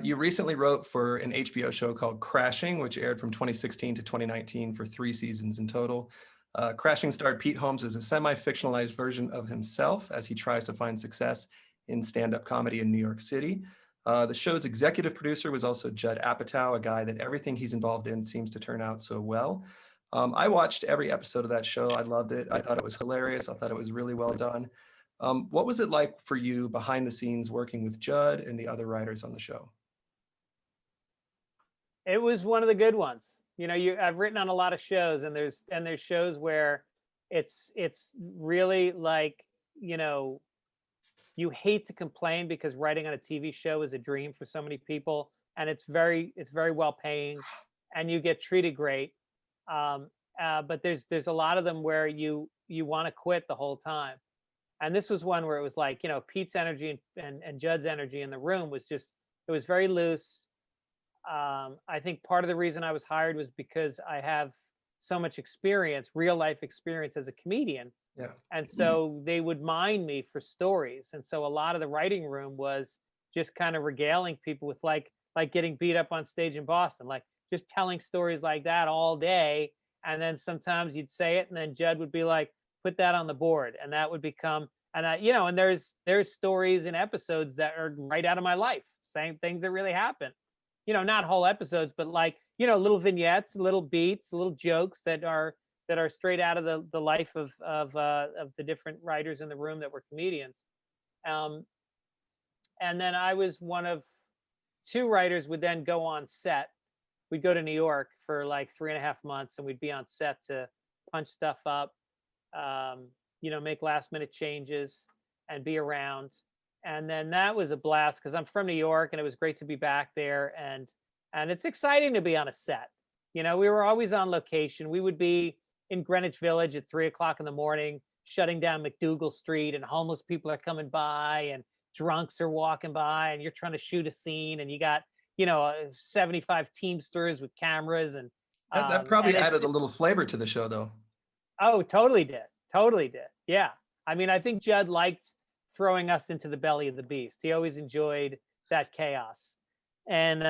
You recently wrote for an HBO show called Crashing, which aired from 2016 to 2019 for 3 seasons in total. Crashing starred Pete Holmes as a semi-fictionalized version of himself as he tries to find success in stand-up comedy in New York City. The show's executive producer was also Judd Apatow, a guy that everything he's involved in seems to turn out so well. I watched every episode of that show. I loved it. I thought it was hilarious. I thought it was really well done. What was it like for you behind the scenes working with Judd and the other writers on the show? It was one of the good ones. I've written on a lot of shows, and there's shows where it's really like, you hate to complain because writing on a TV show is a dream for so many people, and it's very well paying, and you get treated great. But there's a lot of them where you want to quit the whole time. And this was one where it was like, Pete's energy and Judd's energy in the room was just, it was very loose. I think part of the reason I was hired was because I have so much experience, real life experience as a comedian. Yeah. And so they would mine me for stories. And so a lot of the writing room was just kind of regaling people with like getting beat up on stage in Boston, like just telling stories like that all day. And then sometimes you'd say it and then Judd would be like, put that on the board. And that would become, and there's stories and episodes that are right out of my life, same things that really happen. Not whole episodes, but like, little vignettes, little beats, little jokes that are straight out of the life of the different writers in the room that were comedians. And then I was one of two writers would then go on set. We'd go to New York for like 3.5 months, and we'd be on set to punch stuff up, make last minute changes and be around. And then that was a blast because I'm from New York, and it was great to be back there. And it's exciting to be on a set. We were always on location. We would be in Greenwich Village at 3 o'clock in the morning, shutting down McDougal Street, and homeless people are coming by and drunks are walking by, and you're trying to shoot a scene, and you got, 75 Teamsters with cameras. And That probably added a little flavor to the show, though. Oh, totally did. Yeah. I mean, I think Judd liked throwing us into the belly of the beast. He always enjoyed that chaos. And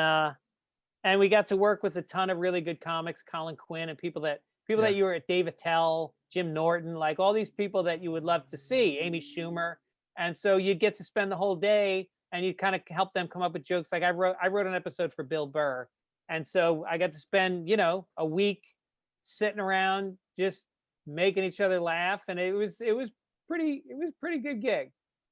we got to work with a ton of really good comics, Colin Quinn, and people that you were at, Dave Attell, Jim Norton, like all these people that you would love to see, Amy Schumer. And so you'd get to spend the whole day and you kind of help them come up with jokes. Like I wrote an episode for Bill Burr. And so I got to spend, a week sitting around just making each other laugh. And it was pretty good gig.